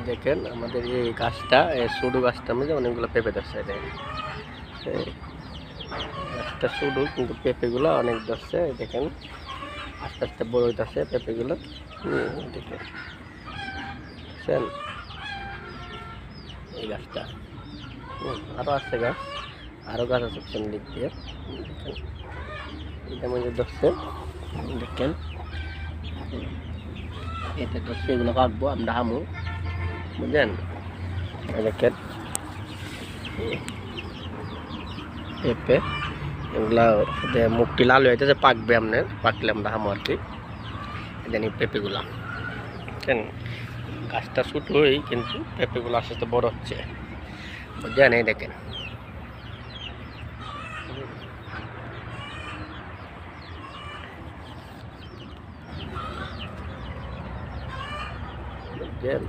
দেখেন আমাদের এই গাছটা, সরু গাছটার মধ্যে অনেকগুলো পেঁপে ধরছে। গাছটা সরু কিন্তু পেঁপেগুলো অনেক ধরছে। দেখেন আস্তে আস্তে বড় হইতেছে পেঁপেগুলো। দেখেন এই গাছটা আরো আছে গাছ, আরো গাছ আছে পিছন দিক দিয়ে। দেখেন এটা মধ্যে ধরছে। দেখেন এটা ধরছে, এগুলো কাটবো আমরা হামু, বুঝলেন? দেখেন পেঁপে এগুলা মুখটি লাল হয়ে যাচ্ছে, পাকবে আপনার, পাকলে আমরা হামু আর কি। জানি পেঁপেগুলা দেখেন গাছটা ছোটোই কিন্তু পেঁপেগুলো আস্তে আস্তে বড় হচ্ছে, বুঝলেন? এই দেখেন বুঝলেন।